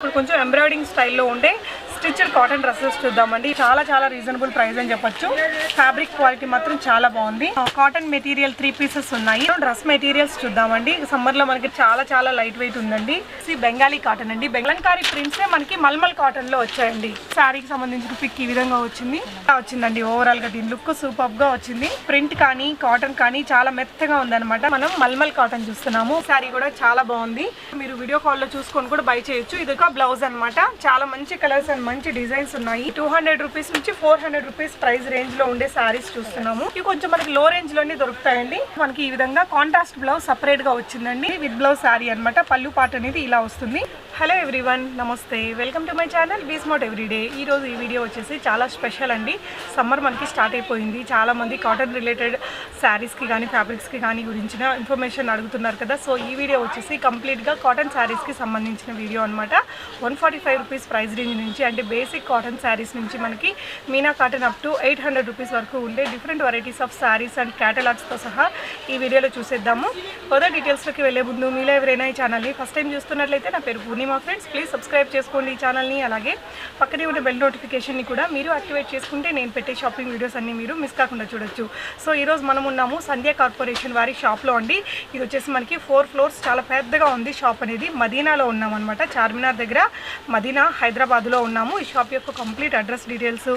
ఇప్పుడు కొంచెం ఎంబ్రాయిడింగ్ స్టైల్లో ఉండే స్టిచ్డ్ కాటన్ డ్రెస్సెస్ చూద్దామండి. చాలా రీజనబుల్ ప్రైస్ అని చెప్పొచ్చు. ఫ్యాబ్రిక్ క్వాలిటీ మాత్రం చాలా బాగుంది. కాటన్ మెటీరియల్ 3 పీసెస్ ఉన్నాయి. డ్రెస్ మెటీరియల్స్ చూద్దామండి. సమ్మర్ లో మనకి చాలా లైట్ వెయిట్ ఉందండి. బెంగాలీ కాటన్ అండి. బెంగళంకారీ ప్రింట్స్ మనకి మల్మల్ కాటన్ లో వచ్చాయండి. శారీకి సంబంధించిన పిక్ ఈ విధంగా వచ్చిందండి. ఓవరాల్ గా దీని లుక్ సూపర్ గా వచ్చింది. ప్రింట్ కానీ కాటన్ కానీ చాలా మెత్తగా ఉందన్నమాట. మనం మల్మల్ కాటన్ చూస్తున్నాము. శారీ కూడా చాలా బాగుంది. మీరు వీడియో కాల్ లో చూసుకొని కూడా బై చేయొచ్చు. ఇది ఒక బ్లౌజ్ అన్నమాట. చాలా మంచి కలర్స్ అండ్ మంచి డిజైన్స్ ఉన్నాయి. 200 రూపీస్ నుంచి 400 రూపీస్ ప్రైస్ రేంజ్ లో ఉండే సారీస్ చూస్తున్నాము. ఇవి కొంచెం మనకి లో రేంజ్ లోనే దొరుకుతాయండి. మనకి ఈ విధంగా కాంట్రాస్ట్ బ్లౌజ్ సపరేట్ గా వచ్చిందండి. విత్ బ్లౌజ్ సారీ అన్నమాట. పళ్ళు పార్ట్ అనేది ఇలా వస్తుంది. హలో ఎవ్రీవన్, నమస్తే, welcome to my channel Be Smart Everyday. ఈ రోజు ఈ వీడియో వచ్చేసి చాలా స్పెషల్ అండి. సమ్మర్ మనకి స్టార్ట్ అయిపోయింది. చాలా మంది కాటన్ రిలేటెడ్ శారీస్కి కానీ ఫ్యాబ్రిక్స్కి కానీ గురించిన ఇన్ఫర్మేషన్ అడుగుతున్నారు కదా. సో ఈ వీడియో వచ్చేసి కంప్లీట్గా కాటన్ శారీస్కి సంబంధించిన వీడియో అనమాట. 145 రూపీస్ ప్రైస్ రేంజ్ నుంచి, అంటే బేసిక్ కాటన్ శారీస్ నుంచి మనకి Meena cotton up to 800 rupees వరకు ఉండే different varieties of saris and క్యాటలాగ్స్తో సహా ఈ వీడియోలో చూసేద్దాము. ఫర్దర్ డీటెయిల్స్లోకి వెళ్ళే ముందు మీలో ఎవరైనా ఈ ఛానల్ని ఫస్ట్ టైం చూస్తున్నట్లయితే నా పేరు పూర్ణిమ ఫ్రెండ్స్. ప్లీజ్ సబ్స్క్రైబ్ చేసుకోండి ఈ ఛానల్ని. అలాగే పక్కనే ఉన్న బెల్ నోటిఫికేషన్ని కూడా మీరు యాక్టివేట్ చేసుకుంటే నేను పెట్టే షాపింగ్ వీడియోస్ అన్ని మీరు మిస్ కాకుండా చూడొచ్చు. సో ఈరోజు మనం ఉన్నాము సంధ్య కార్పొరేషన్ వారి షాప్లో అండి. ఇది వచ్చేసి మనకి 4 ఫ్లోర్స్, చాలా పెద్దగా ఉంది షాప్ అనేది. మదీనాలో ఉన్నాం అనమాట. చార్మినార్ దగ్గర మదీనా, హైదరాబాద్లో ఉన్నాము. ఈ షాప్ యొక్క complete address details,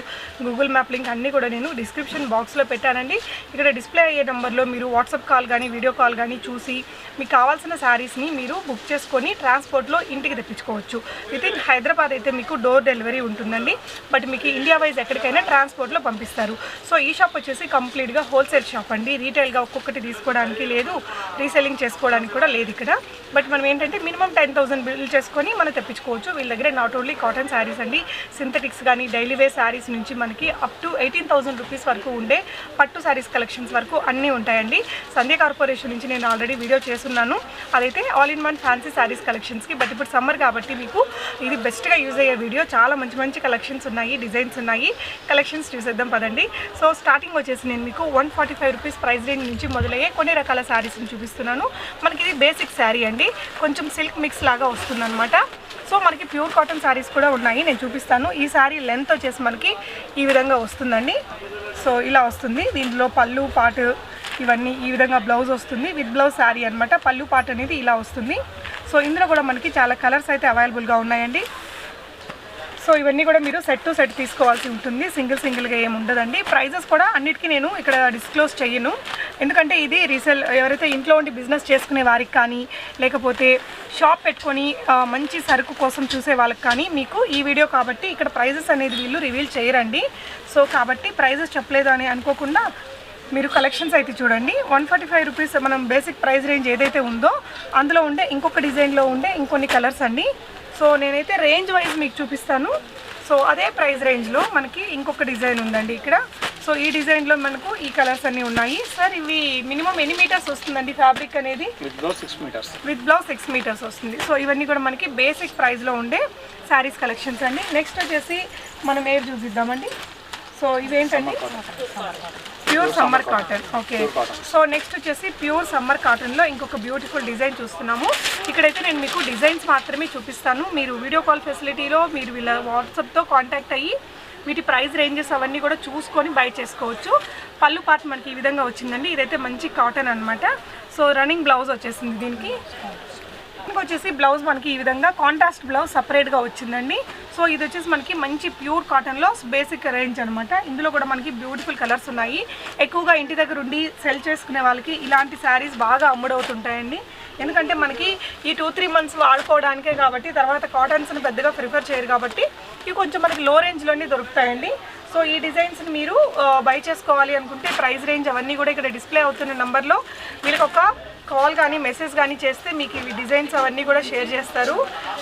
Google map link అన్నీ కూడా నేను డిస్క్రిప్షన్ బాక్స్లో పెట్టానండి. ఇక్కడ డిస్ప్లే అయ్యే నెంబర్లో మీరు వాట్సాప్ కాల్ కానీ వీడియో కాల్ కానీ చూసి మీకు కావాల్సిన శారీస్ని మీరు బుక్ చేసుకొని ట్రాన్స్పోర్ట్లో ఇంటికి తెప్పించుకోవచ్చు. విత్ ఇన్ హైదరాబాద్ అయితే మీకు డోర్ డెలివరీ ఉంటుందండి. బట్ మీకు ఇండియా వైజ్ ఎక్కడికైనా ట్రాన్స్పోర్ట్లో పంపిస్తారు. సో ఈ షాప్ వచ్చేసి కంప్లీట్గా హోల్సేల్ షాప్ అండి. రీటైల్గా ఒక్కొక్కటి తీసుకోవడానికి లేదు, రీసెల్లింగ్ చేసుకోవడానికి కూడా లేదు ఇక్కడ. బట్ మనం ఏంటంటే మినిమం 10,000 బిల్ చేసుకొని మనం తెప్పించుకోవచ్చు. వీళ్ళ దగ్గర నాట్ ఓన్లీ కాటన్ శారీస్ అండి, సింథటిక్స్ కానీ డైలీ వేర్ శారీస్ నుంచి మనకి అప్ టు 18,000 రూపీస్ వరకు ఉండే పట్టు శారీస్ కలెక్షన్స్ వరకు అన్నీ ఉంటాయండి. సంధ్య కార్పొరేషన్ నుంచి నేను ఆల్రెడీ వీడియో చేస్తున్నాను. అదైతే all in one fancy saris కలెక్షన్స్కి. బట్ ఇప్పుడు సమ్మర్ కాబట్టి మీకు ఇది బెస్ట్గా యూజ్ అయ్యే వీడియో. చాలా మంచి కలెక్షన్స్ ఉన్నాయి, డిజైన్స్ ఉన్నాయి. కలెక్షన్స్ చూసేద్దాం పదండి. సో స్టార్టింగ్ వచ్చేసి నేను మీకు 145 రూపీస్ ప్రైస్ రేంజ్ నుంచి మొదలయ్యే కొన్ని రకాల శారీస్ని చూపిస్తున్నాను. మనకి ఇది బేసిక్ శారీ అండి. కొంచెం సిల్క్ మిక్స్ లాగా వస్తుందన్నమాట. సో మనకి ప్యూర్ కాటన్ శారీస్ కూడా ఉన్నాయి, నేను చూపిస్తాను. ఈ శారీ లెంత్ వచ్చేసి మనకి ఈ విధంగా వస్తుందండి. సో ఇలా వస్తుంది. దీంట్లో పళ్ళు పాటు ఇవన్నీ ఈ విధంగా బ్లౌజ్ వస్తుంది. విత్ బ్లౌజ్ శారీ అనమాట. పళ్ళు పాటు అనేది ఇలా వస్తుంది. సో ఇందులో కూడా మనకి చాలా కలర్స్ అయితే అవైలబుల్గా ఉన్నాయండి. సో ఇవన్నీ కూడా మీరు సెట్ టు సెట్ తీసుకోవాల్సి ఉంటుంది. సింగిల్గా ఏమి ఉండదండి. ప్రైజెస్ కూడా అన్నిటికీ నేను ఇక్కడ డిస్క్లోజ్ చేయను. ఎందుకంటే ఇది రీసేల్, ఎవరైతే ఇంట్లో ఉండి బిజినెస్ చేసుకునే వారికి కానీ, లేకపోతే షాప్ పెట్టుకొని మంచి సరుకు కోసం చూసే వాళ్ళకి కానీ మీకు ఈ వీడియో కాబట్టి ఇక్కడ ప్రైజెస్ అనేది వీళ్ళు రివీల్ చేయరండి. సో కాబట్టి ప్రైజెస్ చెప్పలేదు అని అనుకోకుండా మీరు కలెక్షన్స్ అయితే చూడండి. 145 రూపీస్ మనం బేసిక్ ప్రైస్ రేంజ్ ఏదైతే ఉందో అందులో ఉండే ఇంకొక డిజైన్లో ఉండే ఇంకొన్ని కలర్స్ అండి. సో నేనైతే రేంజ్ వైజ్ మీకు చూపిస్తాను. సో అదే ప్రైస్ రేంజ్లో మనకి ఇంకొక డిజైన్ ఉందండి ఇక్కడ. సో ఈ డిజైన్లో మనకు ఈ కలర్స్ అన్నీ ఉన్నాయి. సార్ ఇవి మినిమం ఎన్ని మీటర్స్ వస్తుందండి ఫ్యాబ్రిక్ అనేది? విత్ బ్లౌజ్ 6 మీటర్స్ వస్తుంది. సో ఇవన్నీ కూడా మనకి బేసిక్ ప్రైస్లో ఉండే శారీస్ కలెక్షన్స్ అండి. నెక్స్ట్ వచ్చేసి మనం ఏది చూపిద్దామండి. సో ఇవేంటండి? Pure summer cotton. Okay. So next వచ్చేసి ప్యూర్ సమ్మర్ కాటన్లో ఇంకొక బ్యూటిఫుల్ డిజైన్ చూస్తున్నాము. ఇక్కడైతే నేను మీకు డిజైన్స్ మాత్రమే చూపిస్తాను. మీరు వీడియో కాల్ ఫెసిలిటీలో మీరు వీళ్ళ వాట్సాప్తో కాంటాక్ట్ అయ్యి వీటి ప్రైస్ రేంజెస్ అవన్నీ కూడా చూసుకొని బై చేసుకోవచ్చు. పళ్ళు పార్ట్ మనకి ఈ విధంగా వచ్చిందండి. ఇదైతే మంచి కాటన్ అనమాట. సో రన్నింగ్ బ్లౌజ్ వచ్చేసింది దీనికి. వచ్చేసి బ్లౌజ్ మనకి ఈ విధంగా కాంట్రాస్ట్ బ్లౌజ్ సపరేట్గా వచ్చిందండి. సో ఇది వచ్చేసి మనకి మంచి ప్యూర్ కాటన్లో బేసిక్ రేంజ్ అనమాట. ఇందులో కూడా మనకి బ్యూటిఫుల్ కలర్స్ ఉన్నాయి. ఎక్కువగా ఇంటి దగ్గర ఉండి సెల్ చేసుకునే వాళ్ళకి ఇలాంటి శారీస్ బాగా అమ్ముడవుతుంటాయండి. ఎందుకంటే మనకి ఈ 2-3 మంత్స్ వాడుకోవడానికే కాబట్టి తర్వాత కాటన్స్ని పెద్దగా ప్రిఫర్ చేయరు కాబట్టి ఇవి కొంచెం మనకి లో రేంజ్లోనే దొరుకుతాయండి. సో ఈ డిజైన్స్ని మీరు బై చేసుకోవాలి అనుకుంటే ప్రైస్ రేంజ్ అవన్నీ కూడా ఇక్కడ డిస్ప్లే అవుతున్న నెంబర్లో వీళ్ళకి ఒక కాల్ కానీ మెసేజ్ కానీ చేస్తే మీకు ఇవి డిజైన్స్ అవన్నీ కూడా షేర్ చేస్తారు.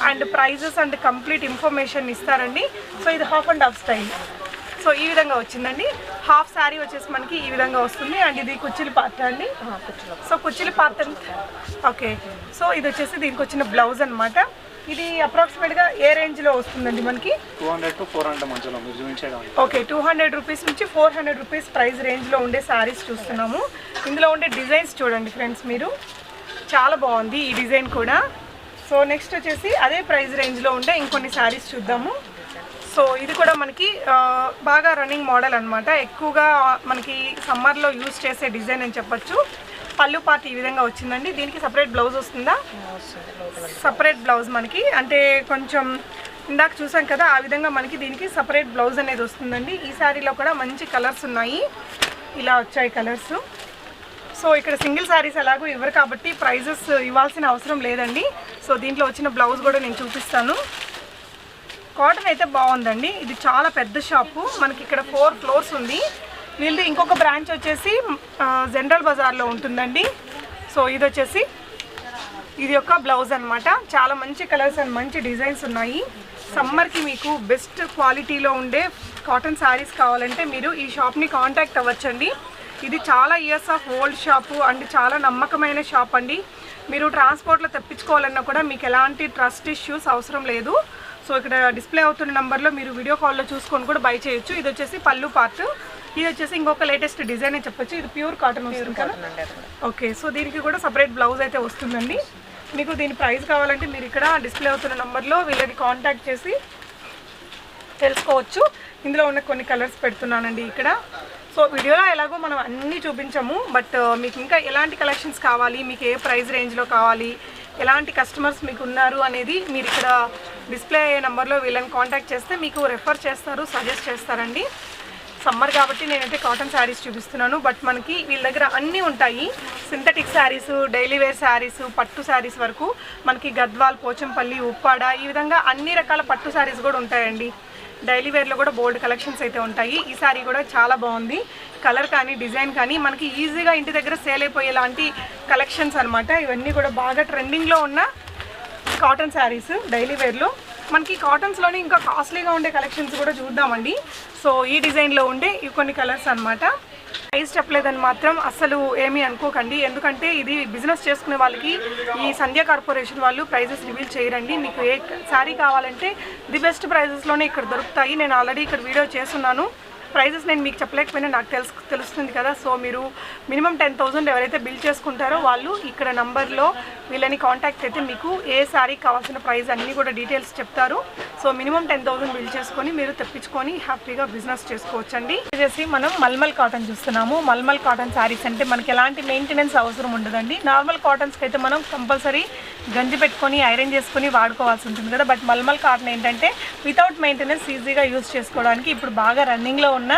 And prices and complete information ఇస్తారండి. సో ఇది half and half style. So ఈ విధంగా వచ్చిందండి. హాఫ్ శారీ వచ్చేసి మనకి ఈ విధంగా వస్తుంది. అండ్ ఇది కుచ్చిలి పార్ట్ అండి. సో కుచ్చిలి పార్ట్ ఓకే. సో ఇది వచ్చేసి దీనికి వచ్చిన బ్లౌజ్ అనమాట. ఇది అప్రాక్సిమేట్గా ఏ రేంజ్లో వస్తుందండి మనకి? 200 to 400 మధ్యలో మీరు చూపించేదాన్ని. ఓకే. 200 రూపీస్ నుంచి 400 రూపీస్ ప్రైస్ రేంజ్లో ఉండే శారీస్ చూస్తున్నాము. ఇందులో ఉండే డిజైన్స్ చూడండి ఫ్రెండ్స్ మీరు. చాలా బాగుంది ఈ డిజైన్ కూడా. సో నెక్స్ట్ వచ్చేసి అదే ప్రైస్ రేంజ్లో ఉండే ఇంకొన్ని శారీస్ చూద్దాము. సో ఇది కూడా మనకి బాగా రన్నింగ్ మోడల్ అనమాట. ఎక్కువగా మనకి సమ్మర్లో యూజ్ చేసే డిజైన్ అని చెప్పొచ్చు. పళ్ళు పార్ట్ ఈ విధంగా వచ్చిందండి. దీనికి సపరేట్ బ్లౌజ్ వస్తుందా? సపరేట్ బ్లౌజ్ మనకి, అంటే కొంచెం ఇందాక చూసాం కదా ఆ విధంగా మనకి దీనికి సపరేట్ బ్లౌజ్ అనేది వస్తుందండి. ఈ శారీలో కూడా మంచి కలర్స్ ఉన్నాయి, ఇలా వచ్చాయి కలర్స్. సో ఇక్కడ సింగిల్ శారీస్ ఎలాగో ఇవ్వరు కాబట్టి ప్రైజెస్ ఇవ్వాల్సిన అవసరం లేదండి. సో దీంట్లో వచ్చిన బ్లౌజ్ కూడా నేను చూపిస్తాను. కాటన్ అయితే బాగుందండి. ఇది చాలా పెద్ద షాపు, మనకి ఇక్కడ 4 ఫ్లోర్స్ ఉంది. వీళ్ళది ఇంకొక బ్రాంచ్ వచ్చేసి జనరల్ బజార్లో ఉంటుందండి. సో ఇది వచ్చేసి ఇది ఒక బ్లౌజ్ అనమాట. చాలా మంచి కలర్స్ అండ్ మంచి డిజైన్స్ ఉన్నాయి. సమ్మర్కి మీకు బెస్ట్ క్వాలిటీలో ఉండే కాటన్ శారీస్ కావాలంటే మీరు ఈ షాప్ని కాంటాక్ట్ అవ్వచ్చండి. ఇది చాలా years of old shop and చాలా నమ్మకమైన షాప్ అండి. మీరు ట్రాన్స్పోర్ట్లో తెప్పించుకోవాలన్నా కూడా మీకు ఎలాంటి ట్రస్ట్ ఇష్యూస్ అవసరం లేదు. సో ఇక్కడ డిస్ప్లే అవుతున్న నెంబర్లో మీరు వీడియో కాల్లో చూసుకొని కూడా బై చేయొచ్చు. ఇది వచ్చేసి పళ్ళు పార్ట్. ఇది వచ్చేసి ఇంకొక లేటెస్ట్ డిజైన్ అని చెప్పొచ్చు. ఇది ప్యూర్ కాటన్ వస్తుంది కదా. ఓకే, సో దీనికి కూడా సపరేట్ బ్లౌజ్ అయితే వస్తుందండి. మీకు దీని ప్రైస్ కావాలంటే మీరు ఇక్కడ డిస్ప్లే అవుతున్న నెంబర్లో వీళ్ళని కాంటాక్ట్ చేసి తెలుసుకోవచ్చు. ఇందులో ఉన్న కొన్ని కలర్స్ పెడుతున్నానండి ఇక్కడ. సో వీడియోలో ఎలాగో మనం అన్నీ చూపించాము, బట్ మీకు ఇంకా ఎలాంటి కలెక్షన్స్ కావాలి, మీకు ఏ ప్రైస్ రేంజ్లో కావాలి, ఎలాంటి కస్టమర్స్ మీకు ఉన్నారు అనేది మీరు ఇక్కడ డిస్ప్లే అయ్యే నెంబర్లో వీళ్ళని కాంటాక్ట్ చేస్తే మీకు రెఫర్ చేస్తారు, సజెస్ట్ చేస్తారండి. సమ్మర్ కాబట్టి నేనైతే కాటన్ శారీస్ చూపిస్తున్నాను, బట్ మనకి వీళ్ళ దగ్గర అన్నీ ఉంటాయి. Synthetic saris, daily wear saris, పట్టు శారీస్ వరకు మనకి గద్వాల్, పోచంపల్లి, ఉప్పాడ ఈ విధంగా అన్ని రకాల పట్టు శారీస్ కూడా ఉంటాయండి. డైలీ వేర్లో కూడా బోల్డ్ కలెక్షన్స్ అయితే ఉంటాయి. ఈ శారీ కూడా చాలా బాగుంది. కలర్ కానీ డిజైన్ కానీ మనకి ఈజీగా ఇంటి దగ్గర సేల్ అయిపోయేలాంటి కలెక్షన్స్ అనమాట. ఇవన్నీ కూడా బాగా ట్రెండింగ్లో ఉన్న కాటన్ శారీస్ డైలీ వేర్లో. మనకి కాటన్స్లోనే ఇంకా కాస్ట్లీగా ఉండే కలెక్షన్స్ కూడా చూద్దామండి. సో ఈ డిజైన్లో ఉండే ఇవి కొన్ని కలర్స్ అనమాట. ప్రైస్ చెప్పలేదని మాత్రం అసలు ఏమీ అనుకోకండి, ఎందుకంటే ఇది బిజినెస్ చేసుకునే వాళ్ళకి ఈ సంధ్య కార్పొరేషన్ వాళ్ళు ప్రైజెస్ రివీల్ చేయరండి. మీకు ఏ శారీ కావాలంటే ది బెస్ట్ ప్రైజెస్లోనే ఇక్కడ దొరుకుతాయి. నేను ఆల్రెడీ ఇక్కడ వీడియో చేస్తున్నాను. ప్రైజెస్ నేను మీకు చెప్పలేకపోయినా నాకు తెలుస్తుంది కదా. సో మీరు మినిమం 10,000 ఎవరైతే బిల్ చేసుకుంటారో వాళ్ళు ఇక్కడ నంబర్లో వీళ్ళని కాంటాక్ట్ అయితే మీకు ఏ శారీకి కావాల్సిన ప్రైస్ అన్నీ కూడా డీటెయిల్స్ చెప్తారు. సో మినిమం 10,000 బిల్ చేసుకొని మీరు తెప్పించుకొని హ్యాపీగా బిజినెస్ చేసుకోవచ్చండి. వచ్చేసి మనం మల్మల్ కాటన్ చూస్తున్నాము. మల్మల్ కాటన్ శారీస్ అంటే మనకి ఎలాంటి మెయింటెనెన్స్ అవసరం ఉండదండి. నార్మల్ కాటన్స్కి అయితే మనం కంపల్సరీ గంజి పెట్టుకొని ఐరన్ చేసుకొని వాడుకోవాల్సి ఉంటుంది కదా. బట్ మల్మల్ కాటన్ ఏంటంటే వితౌట్ మెయింటెనెన్స్ ఈజీగా యూజ్ చేసుకోవడానికి ఇప్పుడు బాగా రన్నింగ్లో ఉన్న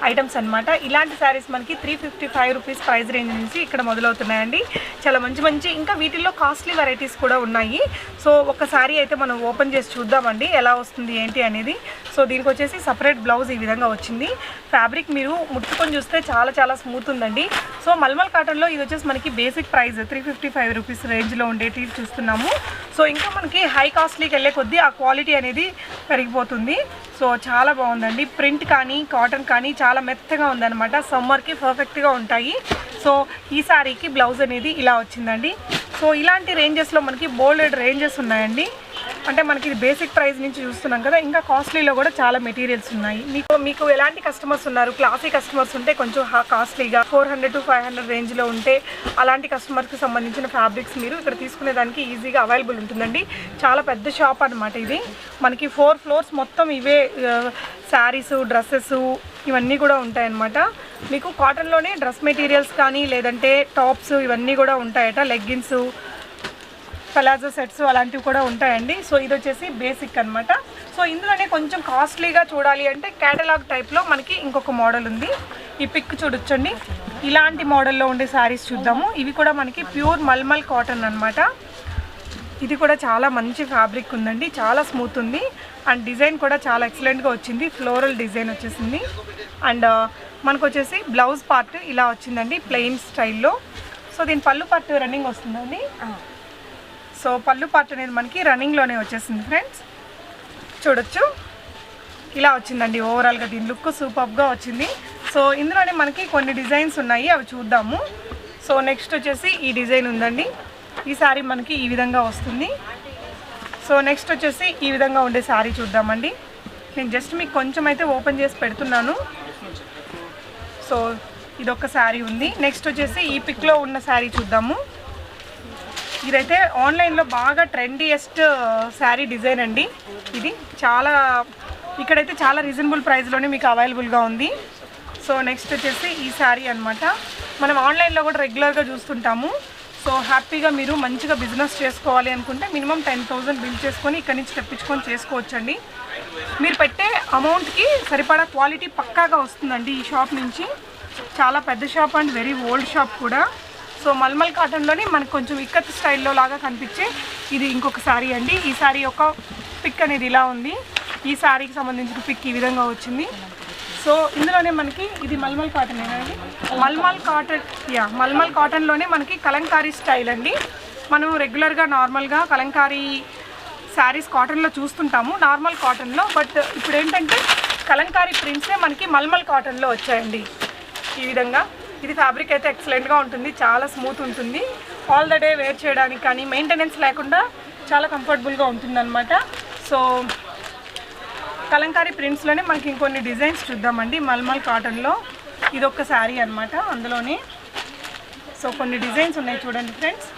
ఐటమ్స్ అనమాట. ఇలాంటి శారీస్ మనకి 355 రూపీస్ ప్రైస్ రేంజ్ నుంచి ఇక్కడ మొదలవుతున్నాయండి. చాలా మంచి మంచి ఇంకా వీటిల్లో కాస్ట్లీ వెరైటీస్ కూడా ఉన్నాయి. సో ఒక శారీ అయితే మనం ఓపెన్ చేసి చూద్దామండి ఎలా వస్తుంది ఏంటి అనేది. సో దీనికి వచ్చేసి సపరేట్ బ్లౌజ్ ఈ విధంగా వచ్చింది. ఫ్యాబ్రిక్ మీరు ముట్టుకొని చూస్తే చాలా చాలా స్మూత్ ఉందండి. సో మల్మల్ కాటన్లో ఇది వచ్చేసి మనకి బేసిక్ ప్రైస్ 355 రూపీస్ రేంజ్లో ఉండేటి చూస్తున్నాము. సో ఇంకా మనకి హై కాస్ట్లీకి వెళ్ళే కొద్దీ ఆ క్వాలిటీ అనేది పెరిగిపోతుంది. సో చాలా బాగుందండి. ప్రింట్ కానీ కాటన్ కానీ చాలా మెత్తగా ఉందన్నమాట. సమ్మర్కి పర్ఫెక్ట్గా ఉంటాయి. సో ఈ శారీకి బ్లౌజ్ అనేది ఇలా వచ్చిందండి. సో ఇలాంటి రేంజెస్లో మనకి బోల్డెడ్ రేంజెస్ ఉన్నాయండి. అంటే మనకి ఇది బేసిక్ ప్రైస్ నుంచి చూస్తున్నాం కదా, ఇంకా కాస్ట్లీలో కూడా చాలా మెటీరియల్స్ ఉన్నాయి. మీకు ఎలాంటి కస్టమర్స్ ఉన్నారు, క్లాసీ కస్టమర్స్ ఉంటే కొంచెం కాస్ట్లీగా 400 to 500 రేంజ్లో ఉంటే అలాంటి కస్టమర్స్కి సంబంధించిన ఫ్యాబ్రిక్స్ మీరు ఇక్కడ తీసుకునేదానికి ఈజీగా అవైలబుల్ ఉంటుందండి. చాలా పెద్ద షాప్ అనమాట ఇది. మనకి 4 ఫ్లోర్స్ మొత్తం ఇవే శారీసు, డ్రెస్సెస్ ఇవన్నీ కూడా ఉంటాయన్నమాట. మీకు కాటన్లోనే డ్రెస్ మెటీరియల్స్ కానీ లేదంటే టాప్స్ ఇవన్నీ కూడా ఉంటాయట. లెగ్గిన్స్, పలాజో సెట్స్ అలాంటివి కూడా ఉంటాయండి. సో ఇది వచ్చేసి బేసిక్ అనమాట. సో ఇందులోనే కొంచెం కాస్ట్లీగా చూడాలి అంటే క్యాటలాగ్ టైప్లో మనకి ఇంకొక మోడల్ ఉంది. ఈ పిక్ చూడొచ్చండి. ఇలాంటి మోడల్లో ఉండే శారీస్ చూద్దాము. ఇవి కూడా మనకి ప్యూర్ మల్మల్ కాటన్ అనమాట. ఇది కూడా చాలా మంచి ఫ్యాబ్రిక్ ఉందండి, చాలా స్మూత్ ఉంది. అండ్ డిజైన్ కూడా చాలా ఎక్సలెంట్గా వచ్చింది. ఫ్లోరల్ డిజైన్ వచ్చేసింది. అండ్ మనకు వచ్చేసి బ్లౌజ్ పార్ట్ ఇలా వచ్చిందండి ప్లెయిన్ స్టైల్లో. సో దీని పళ్ళు పార్ట్ రన్నింగ్ వస్తుందండి. సో పళ్ళు పార్ట్ అనేది మనకి రన్నింగ్లోనే వచ్చేసింది ఫ్రెండ్స్. చూడొచ్చు ఇలా వచ్చిందండి. ఓవరాల్గా దీని లుక్ సూపర్గా వచ్చింది. సో ఇందులోనే మనకి కొన్ని డిజైన్స్ ఉన్నాయి, అవి చూద్దాము. సో నెక్స్ట్ వచ్చేసి ఈ డిజైన్ ఉందండి. ఈ శారీ మనకి ఈ విధంగా వస్తుంది. సో నెక్స్ట్ వచ్చేసి ఈ విధంగా ఉండే శారీ చూద్దామండి. నేను జస్ట్ మీకు కొంచెం అయితే ఓపెన్ చేసి పెడుతున్నాను. సో ఇదొక శారీ ఉంది. నెక్స్ట్ వచ్చేసి ఈ పిక్లో ఉన్న శారీ చూద్దాము. ఇదైతే ఆన్లైన్లో బాగా ట్రెండీయెస్ట్ శారీ డిజైన్ అండి. ఇది చాలా ఇక్కడైతే చాలా రీజనబుల్ ప్రైస్లోనే మీకు అవైలబుల్గా ఉంది. సో నెక్స్ట్ వచ్చేసి ఈ శారీ అనమాట. మనం ఆన్లైన్లో కూడా రెగ్యులర్గా చూస్తుంటాము. సో హ్యాపీగా మీరు మంచిగా బిజినెస్ చేసుకోవాలి అనుకుంటే మినిమం 10,000 బిల్ చేసుకొని ఇక్కడ నుంచి తెప్పించుకొని చేసుకోవచ్చండి. మీరు పెట్టే అమౌంట్కి సరిపడా క్వాలిటీ పక్కాగా వస్తుందండి ఈ షాప్ నుంచి. చాలా పెద్ద shop and very old shop కూడా. సో మల్మల్ కాటన్లోని మనకు కొంచెం ఇక్కత్ స్టైల్లో లాగా కనిపించే ఇది ఇంకొక శారీ అండి. ఈ శారీ యొక్క పిక్ అనేది ఇలా ఉంది. ఈ శారీకి సంబంధించిన పిక్ ఈ విధంగా వచ్చింది. సో ఇందులోనే మనకి ఇది మల్మల్ కాటన్ అండి. మల్మల్ కాటన్లోనే మనకి కలంకారీ స్టైల్ అండి. మనం రెగ్యులర్గా నార్మల్గా కలంకారీ శారీస్ కాటన్లో చూస్తుంటాము నార్మల్ కాటన్లో. బట్ ఇప్పుడు ఏంటంటే కలంకారీ ప్రింట్సే మనకి మల్మల్ కాటన్లో వచ్చాయండి ఈ విధంగా. ఇది ఫ్యాబ్రిక్ అయితే ఎక్సలెంట్గా ఉంటుంది, చాలా స్మూత్ ఉంటుంది. ఆల్ ద డే వేర్ చేయడానికి కానీ మెయింటెనెన్స్ లేకుండా చాలా కంఫర్టబుల్గా ఉంటుందన్నమాట. సో కలంకారీ ప్రింట్స్లోనే మనకి ఇంకొన్ని డిజైన్స్ చూద్దామండి. మల్మల్ కాటన్లో ఇదొక శారీ అనమాట. అందులోనే సో కొన్ని డిజైన్స్ ఉన్నాయి చూడండి ఫ్రెండ్స్.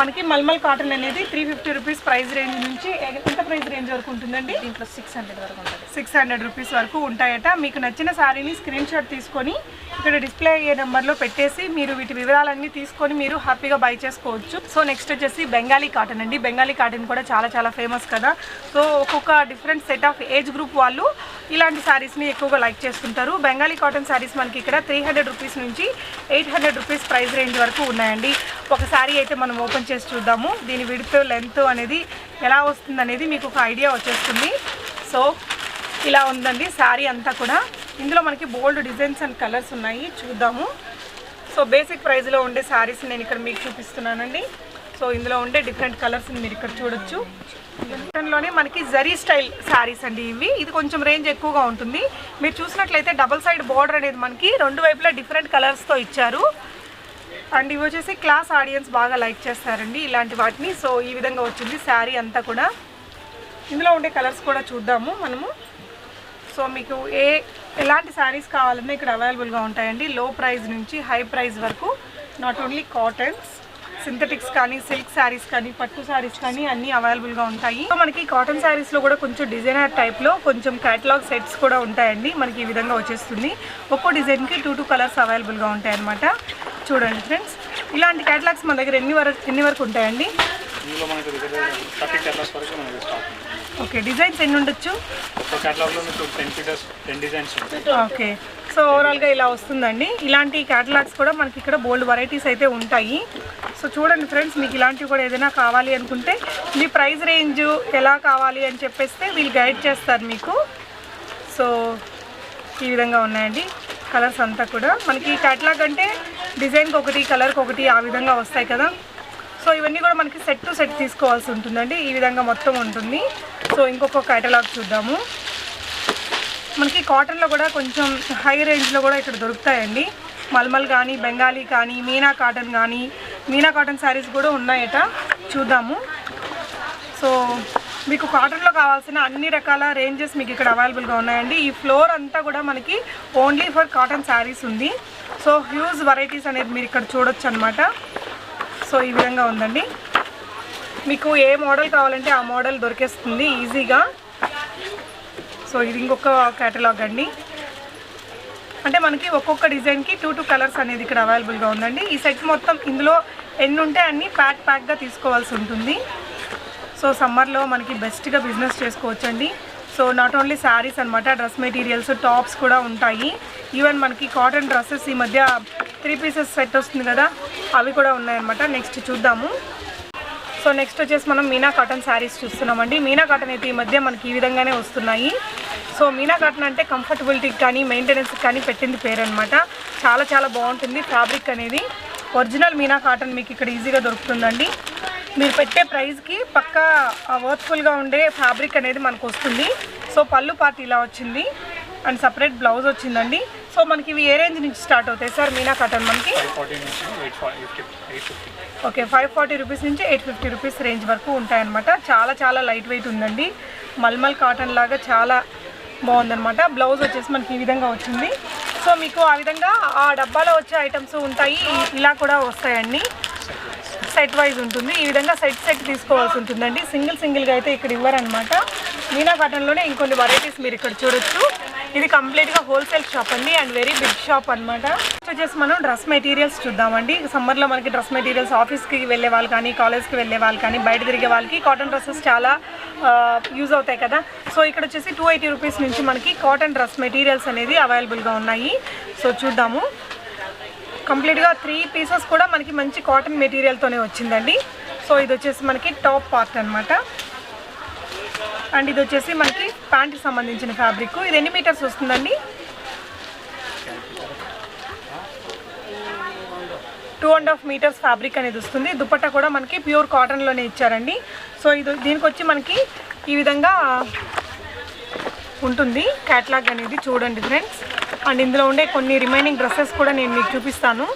మనకి మల్మల్ కాటన్ అనేది 350 రూపీస్ ప్రైస్ రేంజ్ నుంచి ఎంత ప్రైస్ రేంజ్ వరకు ఉంటుందండి? దీంట్లో 600 వరకు ఉంటుంది. 600 రూపీస్ వరకు ఉంటాయట. మీకు నచ్చిన శారీని స్క్రీన్ షాట్ తీసుకొని ఇక్కడ డిస్ప్లే అయ్యే నెంబర్లో పెట్టేసి మీరు వీటి వివరాలన్నీ తీసుకొని మీరు హ్యాపీగా బై చేసుకోవచ్చు. సో నెక్స్ట్ వచ్చేసి బెంగాలీ కాటన్ అండి. బెంగాలీ కాటన్ కూడా చాలా చాలా ఫేమస్ కదా. సో ఒక్కొక్క different set of age group వాళ్ళు ఇలాంటి శారీస్ని ఎక్కువగా లైక్ చేస్తుంటారు. బెంగాలీ కాటన్ శారీస్ మనకి ఇక్కడ 300 రూపీస్ నుంచి 800 రూపీస్ ప్రైస్ రేంజ్ వరకు ఉన్నాయండి. ఒక శారీ అయితే మనం ఓపెన్ చేసి చూద్దాము. దీని విడ్త్ లెంత్ అనేది ఎలా వస్తుంది అనేది మీకు ఒక ఐడియా వచ్చేస్తుంది. సో ఇలా ఉందండి శారీ అంతా కూడా. ఇందులో మనకి బోల్డ్ డిజైన్స్ అండ్ కలర్స్ ఉన్నాయి, చూద్దాము. సో బేసిక్ ప్రైస్లో ఉండే శారీస్ నేను ఇక్కడ మీకు చూపిస్తున్నానండి. సో ఇందులో ఉండే డిఫరెంట్ కలర్స్ని మీరు ఇక్కడ చూడొచ్చు. లోనే మనకి జరీ స్టైల్ శారీస్ అండి ఇవి. ఇది కొంచెం రేంజ్ ఎక్కువగా ఉంటుంది. మీరు చూసినట్లయితే డబల్ సైడ్ బోర్డర్ అనేది మనకి రెండు వైపులా డిఫరెంట్ కలర్స్తో ఇచ్చారు. అండ్ ఇవి వచ్చేసి క్లాస్ ఆడియన్స్ బాగా లైక్ చేస్తారండి ఇలాంటి వాటిని. సో ఈ విధంగా వచ్చింది శారీ అంతా కూడా. ఇందులో ఉండే కలర్స్ కూడా చూద్దాము మనము. సో మీకు ఎలాంటి శారీస్ కావాలన్నా ఇక్కడ అవైలబుల్గా ఉంటాయండి. లో ప్రైస్ నుంచి హై ప్రైస్ వరకు. నాట్ ఓన్లీ కాటన్స్, సింథటిక్స్ కానీ, సిల్క్ శారీస్ కానీ, పట్టు శారీస్ కానీ అన్నీ అవైలబుల్గా ఉంటాయి. సో మనకి కాటన్ శారీస్లో కూడా కొంచెం డిజైనర్ టైప్లో కొంచెం క్యాటలాగ్ సెట్స్ కూడా ఉంటాయండి. మనకి ఈ విధంగా వచ్చేస్తుంది. ఒక్కో డిజైన్కి 2 కలర్స్ అవైలబుల్గా ఉంటాయి అన్నమాట. చూడండి ఫ్రెండ్స్, ఇలాంటి క్యాటలాగ్స్ మన దగ్గర ఎన్ని వరకు ఉంటాయండి? ఓకే, డిజైన్స్ ఎన్ని ఉండొచ్చు? ఓకే, సో ఓవరాల్గా ఇలా వస్తుందండి. ఇలాంటి క్యాటలాగ్స్ కూడా మనకి ఇక్కడ బోల్డ్ వెరైటీస్ అయితే ఉంటాయి. సో చూడండి ఫ్రెండ్స్, మీకు ఇలాంటివి కూడా ఏదైనా కావాలి అనుకుంటే మీ ప్రైస్ రేంజ్ ఎలా కావాలి అని చెప్పేస్తే వీళ్ళు గైడ్ చేస్తారు మీకు. సో ఈ విధంగా ఉన్నాయండి కలర్స్ అంతా కూడా. మనకి క్యాటలాగ్ అంటే డిజైన్కి ఒకటి, కలర్కి ఒకటి ఆ విధంగా వస్తాయి కదా. సో ఇవన్నీ కూడా మనకి సెట్ టు సెట్ తీసుకోవాల్సి ఉంటుందండి. ఈ విధంగా మొత్తం ఉంటుంది. సో ఇంకొక క్యాటలాగ్ చూద్దాము. మనకి కాటన్లో కూడా కొంచెం హై రేంజ్లో కూడా ఇక్కడ దొరుకుతాయండి. మల్మల్ కానీ, బెంగాలీ కానీ, మీనా కాటన్ కానీ, మీనా కాటన్ శారీస్ కూడా ఉన్నాయట, చూద్దాము. సో మీకు కాటన్లో కావాల్సిన అన్ని రకాల రేంజెస్ మీకు ఇక్కడ అవైలబుల్గా ఉన్నాయండి. ఈ ఫ్లోర్ అంతా కూడా మనకి ఓన్లీ ఫర్ కాటన్ శారీస్ ఉంది. సో హ్యూజ్ వెరైటీస్ అనేది మీరు ఇక్కడ చూడొచ్చు అనమాట. సో ఈ విధంగా ఉందండి. మీకు ఏ మోడల్ కావాలంటే ఆ మోడల్ దొరికేస్తుంది ఈజీగా. సో ఇది ఇంకొక కేటలాగ్ అండి. అంటే మనకి ఒక్కొక్క డిజైన్కి 2 కలర్స్ అనేది ఇక్కడ అవైలబుల్గా ఉందండి. ఈ సెట్ మొత్తం ఇందులో ఎన్ని ఉంటే అన్ని ప్యాక్గా తీసుకోవాల్సి ఉంటుంది. సో సమ్మర్లో మనకి బెస్ట్గా బిజినెస్ చేసుకోవచ్చండి. సో నాట్ ఓన్లీ శారీస్ అనమాట, డ్రెస్ మెటీరియల్స్, టాప్స్ కూడా ఉంటాయి. ఈవెన్ మనకి కాటన్ డ్రెస్సెస్ ఈ మధ్య 3 పీసెస్ సెట్ వస్తుంది కదా, అవి కూడా ఉన్నాయన్నమాట. నెక్స్ట్ చూద్దాము. సో నెక్స్ట్ వచ్చేసి మనం మీనా కాటన్ శారీస్ చూస్తున్నామండి. మీనా కాటన్ అయితే ఈ మధ్య మనకి ఈ విధంగానే వస్తున్నాయి. సో మీనా కాటన్ అంటే కంఫర్టబిలిటీకి కానీ మెయింటెనెన్స్కి కానీ పెట్టింది పేరు అనమాట. చాలా చాలా బాగుంటుంది ఫ్యాబ్రిక్ అనేది. ఒరిజినల్ మీనా కాటన్ మీకు ఇక్కడ ఈజీగా దొరుకుతుందండి. మీరు పెట్టే ప్రైస్కి పక్కా వర్త్ఫుల్గా ఉండే ఫ్యాబ్రిక్ అనేది మనకు వస్తుంది. సో పళ్ళు పార్ట్ ఇలా వచ్చింది అండ్ సపరేట్ బ్లౌజ్ వచ్చిందండి. సో మనకి ఇవి ఏ రేంజ్ నుంచి స్టార్ట్ అవుతాయి సార్ మీనా కాటన్? మనకి ఓకే, 540 రూపీస్ నుంచి 850 రూపీస్ రేంజ్ వరకు ఉంటాయన్నమాట. చాలా చాలా లైట్ వెయిట్ ఉందండి. మల్మల్ కాటన్ లాగా చాలా బాగుందన్నమాట. బ్లౌజ్ వచ్చేసి మనకి ఈ విధంగా వచ్చింది. సో మీకు ఆ విధంగా ఆ డబ్బాలో వచ్చే ఐటమ్స్ ఉంటాయి, ఇలా కూడా వస్తాయండి. సెట్ వైజ్ ఉంటుంది. ఈ విధంగా సెట్ తీసుకోవాల్సి ఉంటుందండి. సింగిల్గా అయితే ఇక్కడ ఇవ్వరనమాట. మీనా కాటన్లోనే ఇంకొన్ని వెరైటీస్ మీరు ఇక్కడ చూడొచ్చు. ఇది కంప్లీట్గా హోల్సేల్ షాప్ అండి అండ్ వెరీ బిగ్ షాప్ అనమాట. వచ్చేసి మనం డ్రెస్ మెటీరియల్స్ చూద్దామండి. సమ్మర్లో మనకి డ్రెస్ మెటీరియల్స్ ఆఫీస్కి వెళ్ళే వాళ్ళు కానీ కాలేజ్కి వెళ్ళే వాళ్ళు కానీ బయట తిరిగే వాళ్ళకి కాటన్ డ్రెస్సెస్ చాలా యూజ్ అవుతాయి కదా. సో ఇక్కడ వచ్చేసి 280 రూపీస్ నుంచి మనకి కాటన్ డ్రెస్ మెటీరియల్స్ అనేది అవైలబుల్గా ఉన్నాయి. సో చూద్దాము. కంప్లీట్గా 3 పీసెస్ కూడా మనకి మంచి కాటన్ మెటీరియల్తోనే వచ్చిందండి. సో ఇది వచ్చేసి మనకి టాప్ పార్ట్ అనమాట. అండ్ ఇది వచ్చేసి మనకి ప్యాంట్కి సంబంధించిన ఫ్యాబ్రిక్. ఇది ఎన్ని మీటర్స్ వస్తుందండి? 2.5 మీటర్స్ ఫ్యాబ్రిక్ అనేది వస్తుంది. దుపట్టా కూడా మనకి ప్యూర్ కాటన్లోనే ఇచ్చారండి. సో దీనికి వచ్చి మనకి ఈ విధంగా ఉంటుంది క్యాట్లాగ్ అనేది. చూడండి ఫ్రెండ్స్. అండ్ ఇందులో ఉండే కొన్ని రిమైనింగ్ డ్రెస్సెస్ కూడా నేను మీకు చూపిస్తాను.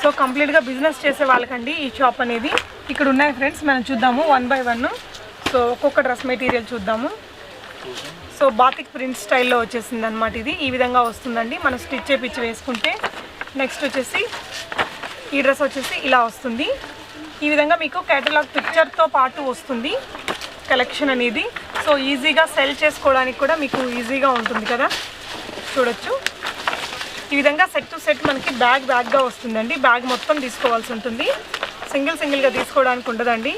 సో కంప్లీట్గా బిజినెస్ చేసే వాళ్ళకండి ఈ షాప్ అనేది. ఇక్కడ ఉన్నాయి ఫ్రెండ్స్, మనం చూద్దాము 1 by 1. సో ఒక్కొక్క డ్రెస్ మెటీరియల్ చూద్దాము. సో బాతిక్ ప్రింట్ స్టైల్లో వచ్చేసింది అనమాట. ఇది ఈ విధంగా వస్తుందండి. మనం స్టిచ్ చేపించి వేసుకుంటే. నెక్స్ట్ వచ్చేసి ఈ డ్రెస్ వచ్చేసి ఇలా వస్తుంది. ఈ విధంగా మీకు కేటలాగ్ పిక్చర్తో పాటు వస్తుంది కలెక్షన్ అనేది. సో ఈజీగా సెల్ చేసుకోవడానికి కూడా మీకు ఈజీగా ఉంటుంది కదా. చూడొచ్చు. ఈ విధంగా సెట్ టు సెట్ మనకి బ్యాగ్గా వస్తుందండి. బ్యాగ్ మొత్తం తీసుకోవాల్సి ఉంటుంది. సింగిల్గా తీసుకోవడానికి ఉండదండి.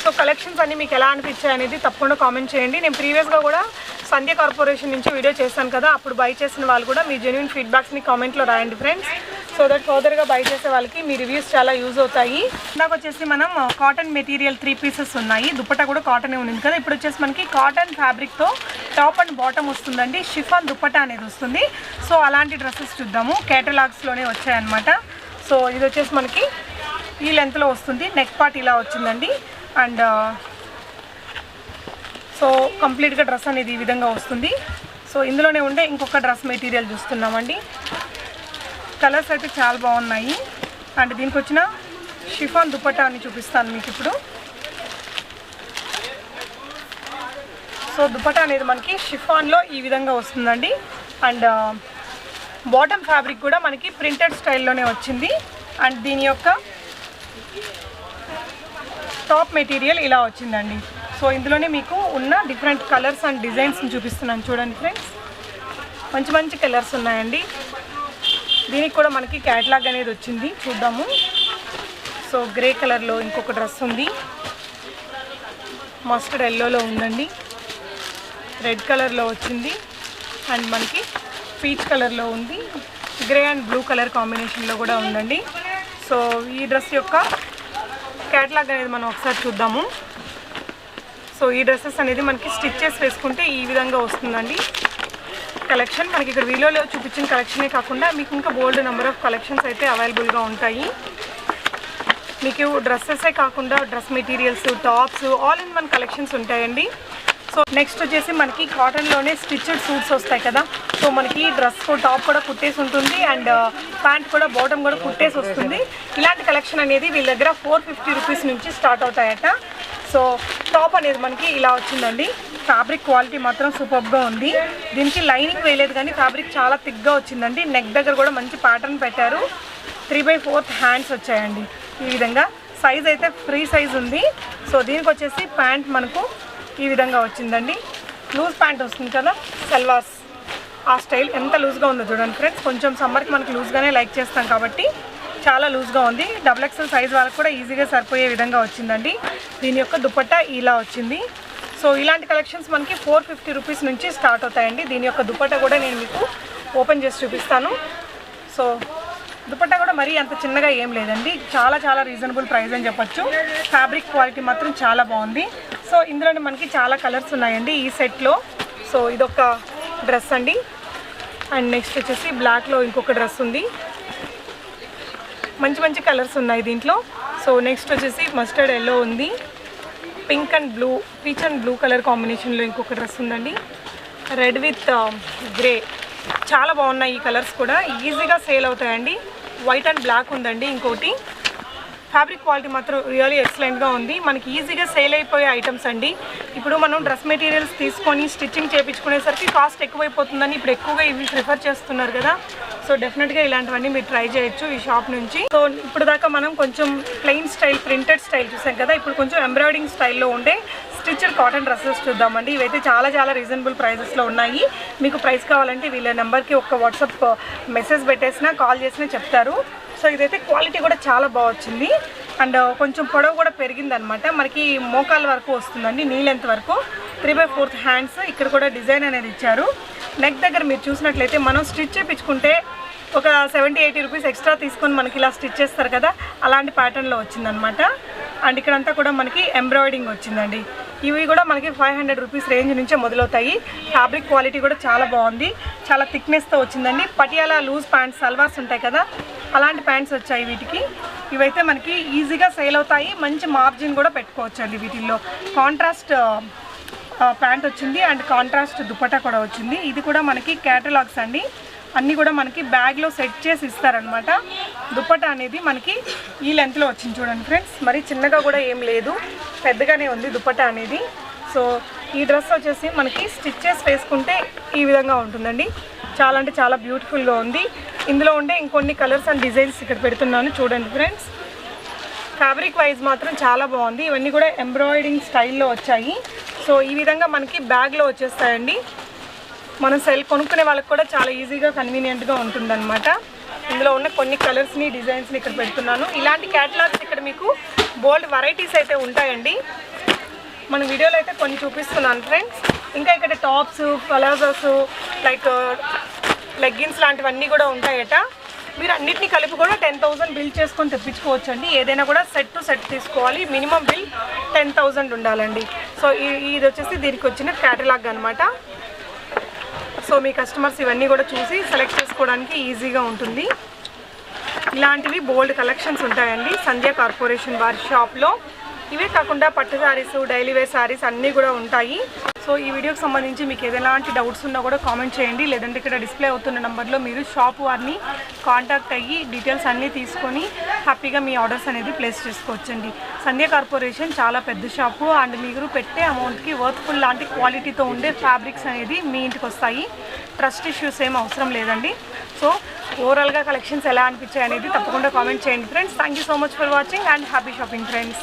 సో కలెక్షన్స్ అన్నీ మీకు ఎలా అనిపించాయి అనేది తప్పకుండా కామెంట్ చేయండి. నేను ప్రీవియస్గా కూడా సంధ్య కార్పొరేషన్ నుంచి వీడియో చేశాను కదా. అప్పుడు బై చేసిన వాళ్ళు కూడా మీ జెన్యూన్ ఫీడ్బ్యాక్స్ని కామెంట్లో రాయండి ఫ్రెండ్స్. సో దట్ ఫర్దర్గా బై చేసే వాళ్ళకి మీ రివ్యూస్ చాలా యూజ్ అవుతాయి. నాకు వచ్చేసి మనం కాటన్ మెటీరియల్ 3 పీసెస్ ఉన్నాయి. దుపట్టా కూడా కాటనే ఉంది కదా. ఇప్పుడు వచ్చేసి మనకి కాటన్ ఫ్యాబ్రిక్తో టాప్ అండ్ బాటమ్ వస్తుందండి. షిఫాన్ దుపట్టా అనేది వస్తుంది. సో అలాంటి డ్రెస్సెస్ చూద్దాము. కేటలాగ్స్లోనే వచ్చాయన్నమాట. సో ఇది వచ్చేసి మనకి ఈ లెంత్లో వస్తుంది. నెక్ పార్ట్ ఇలా వచ్చిందండి. అండ్ సో కంప్లీట్గా డ్రెస్ అనేది ఈ విధంగా వస్తుంది. సో ఇందులోనే ఉండే ఇంకొక డ్రెస్ మెటీరియల్ చూస్తున్నామండి. కలర్స్ అయితే చాలా బాగున్నాయి. అండ్ దీనికి వచ్చిన షిఫాన్ దుపట్టా అని చూపిస్తాను మీకు ఇప్పుడు. సో దుపట్టా అనేది మనకి షిఫాన్లో ఈ విధంగా వస్తుందండి. అండ్ బాటమ్ ఫ్యాబ్రిక్ కూడా మనకి ప్రింటెడ్ స్టైల్లోనే వచ్చింది. అండ్ దీని యొక్క టాప్ మెటీరియల్ ఇలా వచ్చిందండి. సో ఇందులోనే మీకు ఉన్న డిఫరెంట్ కలర్స్ అండ్ డిజైన్స్ని చూపిస్తున్నాను. చూడండి ఫ్రెండ్స్, మంచి కలర్స్ ఉన్నాయండి. దీనికి కూడా మనకి క్యాట్లాగ్ అనేది వచ్చింది. చూద్దాము. సో గ్రే కలర్లో ఇంకొక డ్రెస్ ఉంది. మస్టర్డ్ ఎల్లోలో ఉందండి. రెడ్ కలర్లో వచ్చింది. అండ్ మనకి పీచ్ కలర్లో ఉంది. గ్రే అండ్ బ్లూ కలర్ కాంబినేషన్లో కూడా ఉందండి. సో ఈ డ్రెస్ యొక్క క్యాట్లాగ్ అనేది మనం ఒకసారి చూద్దాము. సో ఈ డ్రెస్సెస్ అనేది మనకి స్టిచ్ చేసి వేసుకుంటే ఈ విధంగా వస్తుందండి కలెక్షన్. మనకి ఇక్కడ వీడియోలో చూపించిన కలెక్షనే కాకుండా మీకు ఇంకా బోల్డ్ నెంబర్ ఆఫ్ కలెక్షన్స్ అయితే అవైలబుల్గా ఉంటాయి. మీకు డ్రెస్సెసే కాకుండా dress materials, tops, all in one collections ఉంటాయండి. సో నెక్స్ట్ వచ్చేసి మనకి కాటన్లోనే స్టిచ్డ్ సూట్స్ వస్తాయి కదా. సో మనకి డ్రెస్ టాప్ కూడా కుట్టేసి ఉంటుంది. అండ్ ప్యాంట్ కూడా బాటమ్ కూడా కుట్టేసి వస్తుంది. ఇలాంటి కలెక్షన్ అనేది వీళ్ళ దగ్గర 450 రూపీస్ నుంచి స్టార్ట్ అవుతాయట. సో టాప్ అనేది మనకి ఇలా వచ్చిందండి. ఫ్యాబ్రిక్ క్వాలిటీ మాత్రం సూపర్గా ఉంది. దీనికి లైనింగ్ వేయలేదు కానీ ఫ్యాబ్రిక్ చాలా థిక్గా వచ్చిందండి. నెక్ దగ్గర కూడా మంచి ప్యాటర్న్ పెట్టారు. 3/4 హ్యాండ్స్ వచ్చాయండి. ఈ విధంగా సైజ్ అయితే ఫ్రీ సైజ్ ఉంది. సో దీనికి వచ్చేసి ప్యాంట్ మనకు ఈ విధంగా వచ్చిందండి. లూజ్ ప్యాంట్ వస్తుంది కదా, సల్వార్స్ ఆ స్టైల్ ఎంత లూజ్గా ఉందో చూడండి ఫ్రెండ్స్. కొంచెం సమ్మర్కి మనకి లూజ్గానే లైక్ చేస్తాం కాబట్టి చాలా లూజ్గా ఉంది. XXL సైజ్ వాళ్ళకి కూడా ఈజీగా సరిపోయే విధంగా వచ్చిందండి. దీని యొక్క దుపట్టా ఇలా వచ్చింది. సో ఇలాంటి కలెక్షన్స్ మనకి 450 రూపీస్ నుంచి స్టార్ట్ అవుతాయండి. దీని యొక్క దుపట్టా కూడా నేను మీకు ఓపెన్ చేసి చూపిస్తాను. సో దుపట్టా కూడా మరీ అంత చిన్నగా ఏం లేదండి. చాలా రీజనబుల్ ప్రైస్ అని చెప్పొచ్చు. ఫ్యాబ్రిక్ క్వాలిటీ మాత్రం చాలా బాగుంది. సో ఇందులోనే మనకి చాలా కలర్స్ ఉన్నాయండి ఈ సెట్లో. సో ఇదొక డ్రెస్ అండి. అండ్ నెక్స్ట్ వచ్చేసి బ్లాక్లో ఇంకొక డ్రెస్ ఉంది. మంచి కలర్స్ ఉన్నాయి దీంట్లో. సో నెక్స్ట్ వచ్చేసి మస్టర్డ్ ఎల్లో ఉంది. Pink and blue, peach and blue colour కాంబినేషన్లో ఇంకొక డ్రెస్ ఉందండి. రెడ్ విత్ గ్రే, చాలా బాగున్నాయి ఈ కలర్స్ కూడా. ఈజీగా సేల్ అవుతాయండి. వైట్ అండ్ బ్లాక్ ఉందండి ఇంకోటి. ఫ్యాబ్రిక్ క్వాలిటీ మాత్రం రియల్లీ ఎక్సలెంట్గా ఉంది. మనకి ఈజీగా సేల్ అయిపోయే ఐటమ్స్ అండి. ఇప్పుడు మనం డ్రెస్ మెటీరియల్స్ తీసుకొని స్టిచ్చింగ్ చేయించుకునేసరికి కాస్ట్ ఎక్కువైపోతుందని ఇప్పుడు ఎక్కువగా ఇవి ప్రిఫర్ చేస్తున్నారు కదా. సో డెఫినెట్గా ఇలాంటివన్నీ మీరు ట్రై చేయొచ్చు ఈ షాప్ నుంచి. సో ఇప్పుడు దాకా మనం కొంచెం ప్లెయిన్ స్టైల్, ప్రింటెడ్ స్టైల్ చూసాం కదా. ఇప్పుడు కొంచెం ఎంబ్రాయిడింగ్ స్టైల్లో ఉండే స్టిచ్డ్ కాటన్ డ్రెస్సెస్ చూద్దామండి. ఇవైతే చాలా చాలా రీజనబుల్ ప్రైజెస్లో ఉన్నాయి. మీకు ప్రైస్ కావాలంటే వీళ్ళ నెంబర్కి ఒక వాట్సాప్ మెసేజ్ పెట్టేసినా, కాల్ చేసినా చెప్తారు. సో ఇదైతే క్వాలిటీ కూడా చాలా బాగా వచ్చింది అండ్ కొంచెం పొడవు కూడా పెరిగిందనమాట. మనకి మోకాల వరకు వస్తుందండి, నీ లెంత్ వరకు. 3/4 హ్యాండ్స్. ఇక్కడ కూడా డిజైన్ అనేది ఇచ్చారు. నెక్ దగ్గర మీరు చూసినట్లయితే మనం స్టిచ్ చేయించుకుంటే ఒక 70-80 రూపీస్ ఎక్స్ట్రా తీసుకొని మనకి ఇలా స్టిచ్ చేస్తారు కదా, అలాంటి ప్యాటర్న్లో వచ్చిందనమాట. అండ్ ఇక్కడంతా కూడా మనకి ఎంబ్రాయిడింగ్ వచ్చిందండి. ఇవి కూడా మనకి 500 రూపీస్ రేంజ్ నుంచే మొదలవుతాయి. ఫ్యాబ్రిక్ క్వాలిటీ కూడా చాలా బాగుంది, చాలా థిక్నెస్తో వచ్చిందండి. పటియాలా లూజ్ ప్యాంట్స్, సల్వార్స్ ఉంటాయి కదా, అలాంటి ప్యాంట్స్ వచ్చాయి వీటికి. ఇవైతే మనకి ఈజీగా సేల్ అవుతాయి, మంచి మార్జిన్ కూడా పెట్టుకోవచ్చండి వీటిల్లో. కాంట్రాస్ట్ ప్యాంట్ వచ్చింది అండ్ కాంట్రాస్ట్ దుపట్టా కూడా వచ్చింది. ఇది కూడా మనకి క్యాటలాగ్స్ అండి, అన్నీ కూడా మనకి బ్యాగ్లో సెట్ చేసి ఇస్తారనమాట. దుపట్టా అనేది మనకి ఈ లెంత్లో వచ్చింది చూడండి ఫ్రెండ్స్. మరి చిన్నగా కూడా ఏం లేదు, పెద్దగానే ఉంది దుపట్టా అనేది. సో ఈ డ్రెస్ వచ్చేసి మనకి స్టిచ్చెస్ వేసుకుంటే ఈ విధంగా ఉంటుందండి. చాలా అంటే చాలా బ్యూటిఫుల్గా ఉంది. ఇందులో ఉండే ఇంకొన్ని కలర్స్ అండ్ డిజైన్స్ ఇక్కడ పెడుతున్నాను చూడండి ఫ్రెండ్స్. ఫ్యాబ్రిక్ వైజ్ మాత్రం చాలా బాగుంది. ఇవన్నీ కూడా ఎంబ్రాయిడింగ్ స్టైల్లో వచ్చాయి. సో ఈ విధంగా మనకి బ్యాగ్లో వచ్చేస్తాయండి. మనం కొనుక్కునే వాళ్ళకి కూడా చాలా ఈజీగా, కన్వీనియంట్గా ఉంటుందన్నమాట. ఇందులో ఉన్న కొన్ని కలర్స్ని, డిజైన్స్ని ఇక్కడ పెడుతున్నాను. ఇలాంటి క్యాటలాగ్స్ ఇక్కడ మీకు బోల్డ్ వెరైటీస్ అయితే ఉంటాయండి. మన వీడియోలో అయితే కొన్ని చూపిస్తున్నాను ఫ్రెండ్స్. ఇంకా ఇక్కడ టాప్స్, ప్లాజోస్, లైక్ లెగ్గిన్స్ లాంటివన్నీ కూడా ఉంటాయట. మీరు అన్నిటినీ కలిపి కూడా 10,000 బిల్ చేసుకొని తెప్పించుకోవచ్చు అండి. ఏదైనా కూడా సెట్ టు సెట్ తీసుకోవాలి, మినిమం బిల్ 10,000 ఉండాలండి. సో ఇది వచ్చేసి దీనికి వచ్చిన క్యాటలాగ్ అనమాట. సో మీ కస్టమర్స్ ఇవన్నీ కూడా చూసి సెలెక్ట్ చేసుకోవడానికి ఈజీగా ఉంటుంది. ఇలాంటివి బోల్డ్ కలెక్షన్స్ ఉంటాయండి సంధ్య కార్పొరేషన్ వారి షాప్లో. ఇవే కాకుండా పట్టు శారీస్, డైలీ వేర్ శారీస్ అన్నీ కూడా ఉంటాయి. సో ఈ వీడియోకి సంబంధించి మీకు ఎలాంటి డౌట్స్ ఉన్నా కూడా కామెంట్ చేయండి. లేదంటే ఇక్కడ డిస్ప్లే అవుతున్న నెంబర్లో మీరు షాప్ వారిని కాంటాక్ట్ అయ్యి డీటెయిల్స్ అన్నీ తీసుకొని హ్యాపీగా మీ ఆర్డర్స్ అనేది ప్లేస్ చేసుకోవచ్చండి. సంధ్య కార్పొరేషన్ చాలా పెద్ద షాపు అండ్ మీరు పెట్టే అమౌంట్కి వర్త్ఫుల్ లాంటి క్వాలిటీతో ఉండే ఫ్యాబ్రిక్స్ అనేది మీ ఇంటికి వస్తాయి. ట్రస్ట్ ఇష్యూస్ ఏం అవసరం లేదండి. సో ఓవరాల్గా కలెక్షన్స్ ఎలా అనిపించాయి అనేది తప్పకుండా కామెంట్ చేయండి friends. Thank you so much for watching and happy shopping friends.